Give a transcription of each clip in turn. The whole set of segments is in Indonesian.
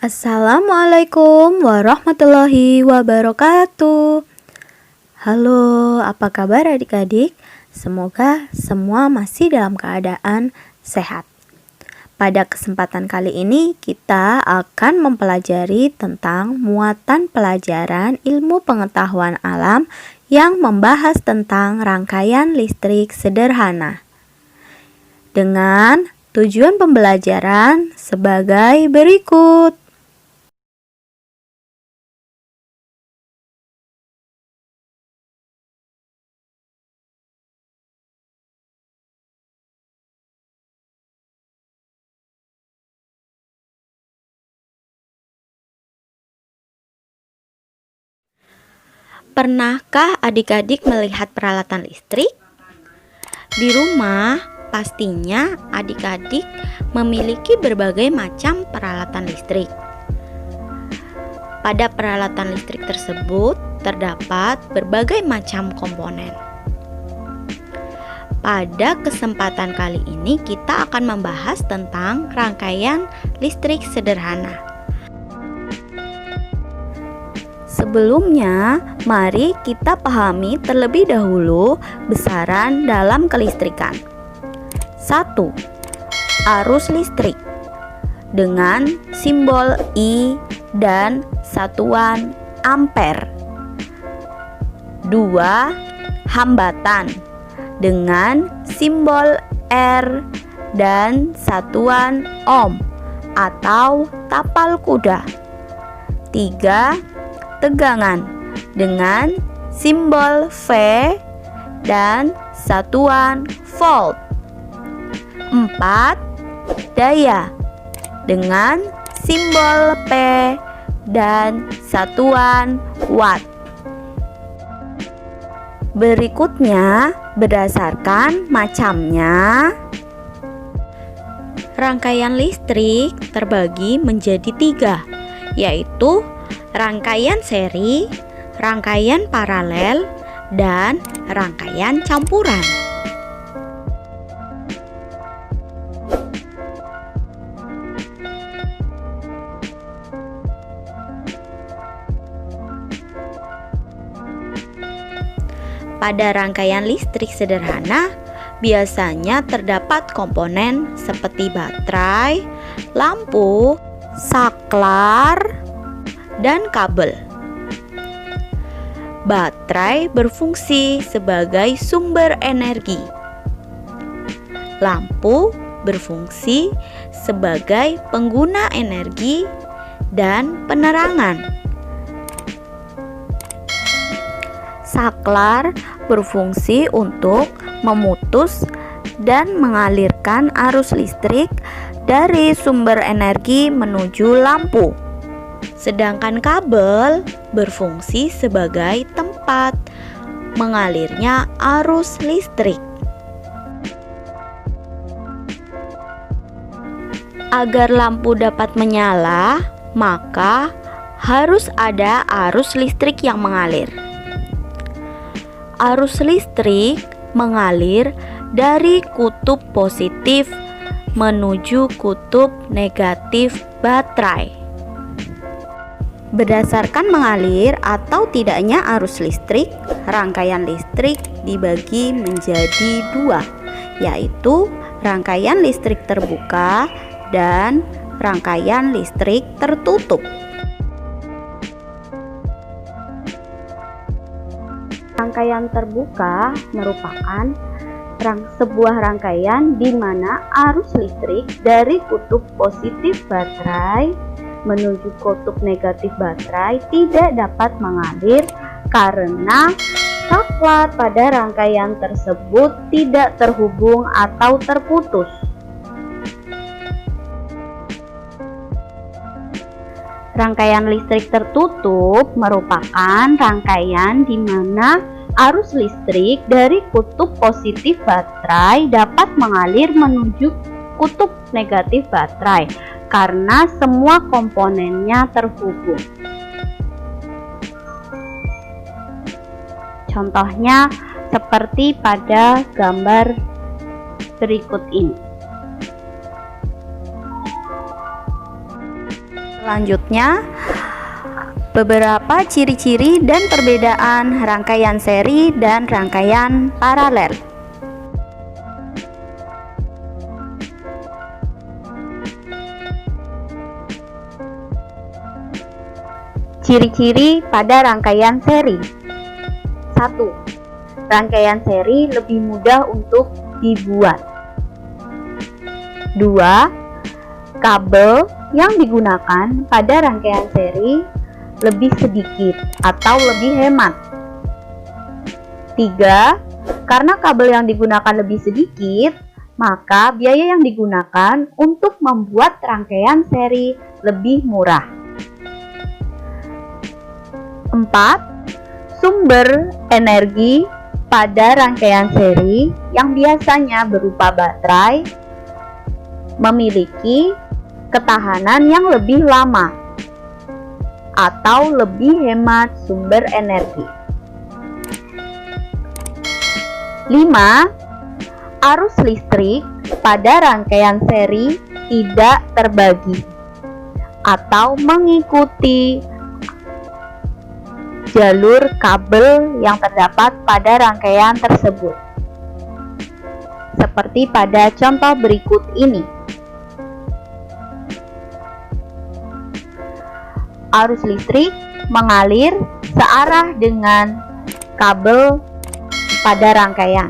Assalamualaikum warahmatullahi wabarakatuh. Halo, apa kabar adik-adik? Semoga semua masih dalam keadaan sehat. Pada kesempatan kali ini kita akan mempelajari tentang muatan pelajaran ilmu pengetahuan alam yang membahas tentang rangkaian listrik sederhana. Dengan tujuan pembelajaran sebagai berikut. Pernahkah adik-adik melihat peralatan listrik? Di rumah, pastinya adik-adik memiliki berbagai macam peralatan listrik. Pada peralatan listrik tersebut terdapat berbagai macam komponen. Pada kesempatan kali ini kita akan membahas tentang rangkaian listrik sederhana. Sebelumnya, mari kita pahami terlebih dahulu besaran dalam kelistrikan. 1. Arus listrik dengan simbol I dan satuan ampere. 2. Hambatan dengan simbol R dan satuan ohm atau tapal kuda. 3. Tegangan dengan simbol V dan satuan volt. 4. Daya dengan simbol P dan satuan watt. Berikutnya, berdasarkan macamnya, rangkaian listrik terbagi menjadi 3, yaitu rangkaian seri, rangkaian paralel, dan rangkaian campuran. Pada rangkaian listrik sederhana, biasanya terdapat komponen seperti baterai, lampu, saklar, dan kabel. Baterai berfungsi sebagai sumber energi. Lampu berfungsi sebagai pengguna energi dan penerangan. Saklar berfungsi untuk memutus dan mengalirkan arus listrik dari sumber energi menuju lampu. Sedangkan kabel berfungsi sebagai tempat mengalirnya arus listrik. Agar lampu dapat menyala, maka harus ada arus listrik yang mengalir. Arus listrik mengalir dari kutub positif menuju kutub negatif baterai. Berdasarkan mengalir atau tidaknya arus listrik, rangkaian listrik dibagi menjadi 2, yaitu rangkaian listrik terbuka dan rangkaian listrik tertutup. Rangkaian terbuka merupakan sebuah rangkaian di mana arus listrik dari kutub positif baterai menuju kutub negatif baterai tidak dapat mengalir karena saklar pada rangkaian tersebut tidak terhubung atau terputus. Rangkaian listrik tertutup merupakan rangkaian di mana arus listrik dari kutub positif baterai dapat mengalir menuju kutub negatif baterai karena semua komponennya terhubung. Contohnya seperti pada gambar berikut ini. Selanjutnya, beberapa ciri-ciri dan perbedaan rangkaian seri dan rangkaian paralel. Ciri-ciri pada rangkaian seri. 1. Rangkaian seri lebih mudah untuk dibuat. 2. Kabel yang digunakan pada rangkaian seri lebih sedikit atau lebih hemat. 3. Karena kabel yang digunakan lebih sedikit, maka biaya yang digunakan untuk membuat rangkaian seri lebih murah. 4. Sumber energi pada rangkaian seri yang biasanya berupa baterai memiliki ketahanan yang lebih lama atau lebih hemat sumber energi. 5. Arus listrik pada rangkaian seri tidak terbagi atau mengikuti jalur kabel yang terdapat pada rangkaian tersebut. Seperti pada contoh berikut ini. Arus listrik mengalir searah dengan kabel pada rangkaian.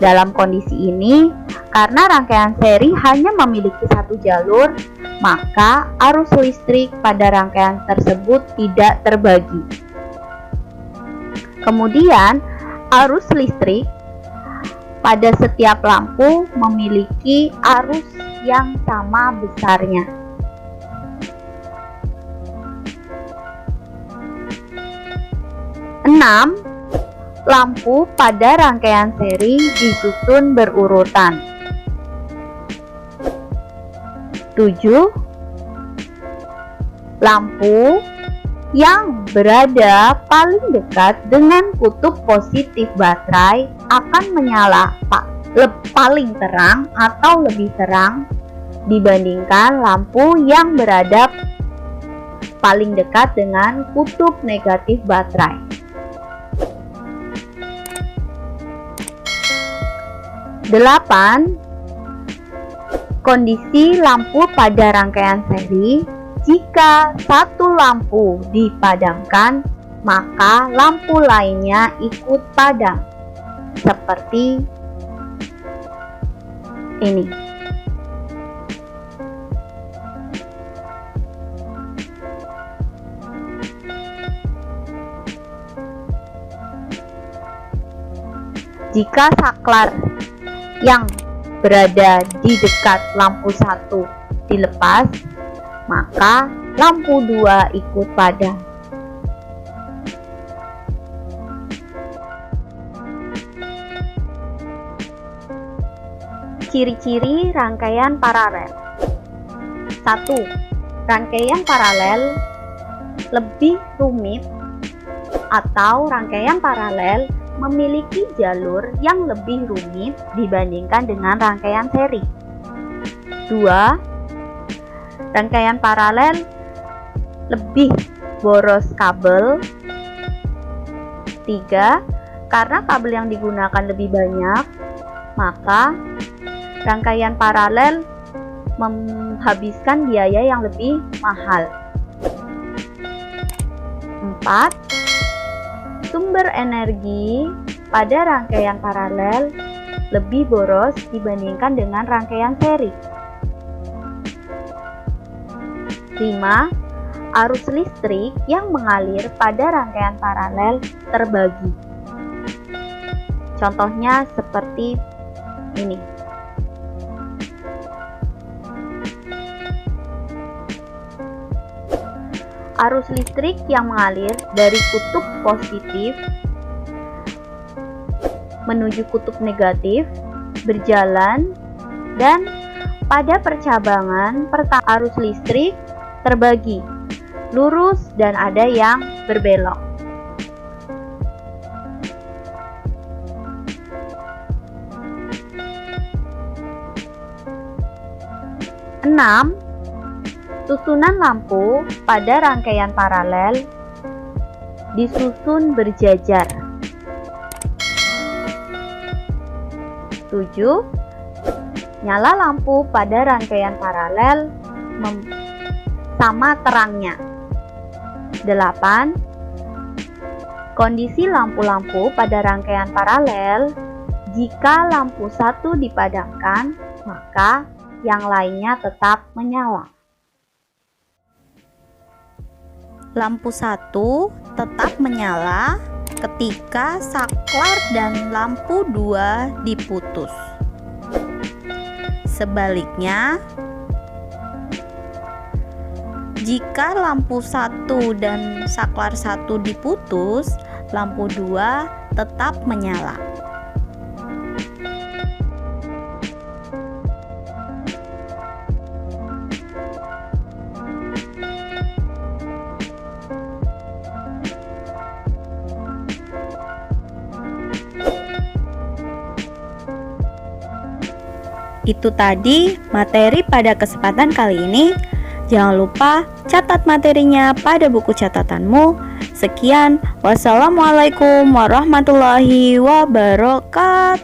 Dalam kondisi ini, karena rangkaian seri hanya memiliki satu jalur, maka arus listrik pada rangkaian tersebut tidak terbagi. Kemudian, arus listrik pada setiap lampu memiliki arus yang sama besarnya. 6. Lampu pada rangkaian seri disusun berurutan. 7. Lampu yang berada paling dekat dengan kutub positif baterai akan menyala paling terang atau lebih terang dibandingkan lampu yang berada paling dekat dengan kutub negatif baterai. 8. Kondisi lampu pada rangkaian seri. Jika satu lampu dipadamkan, maka lampu lainnya ikut padam. Seperti ini. Jika saklar yang berada di dekat lampu 1 dilepas, maka lampu 2 ikut padam. Ciri-ciri rangkaian paralel. 1. Rangkaian paralel lebih rumit atau rangkaian paralel memiliki jalur yang lebih rumit dibandingkan dengan rangkaian seri. 2. Rangkaian paralel lebih boros kabel. 3. Karena kabel yang digunakan lebih banyak, maka rangkaian paralel menghabiskan biaya yang lebih mahal. 4. Sumber energi pada rangkaian paralel lebih boros dibandingkan dengan rangkaian seri. 5. Arus listrik yang mengalir pada rangkaian paralel terbagi. Contohnya seperti ini. Arus listrik yang mengalir dari kutub positif menuju kutub negatif berjalan, dan pada percabangan arus listrik terbagi lurus dan ada yang berbelok. 6. Susunan lampu pada rangkaian paralel disusun berjajar. 7. Nyala lampu pada rangkaian paralel sama terangnya. 8. Kondisi lampu-lampu pada rangkaian paralel, jika lampu satu dipadamkan, maka yang lainnya tetap menyala. Lampu satu tetap menyala ketika saklar dan lampu 2 diputus. Sebaliknya, jika lampu 1 dan saklar 1 diputus, lampu 2 tetap menyala. Itu tadi materi pada kesempatan kali ini. Jangan lupa catat materinya pada buku catatanmu. Sekian, wassalamualaikum warahmatullahi wabarakatuh.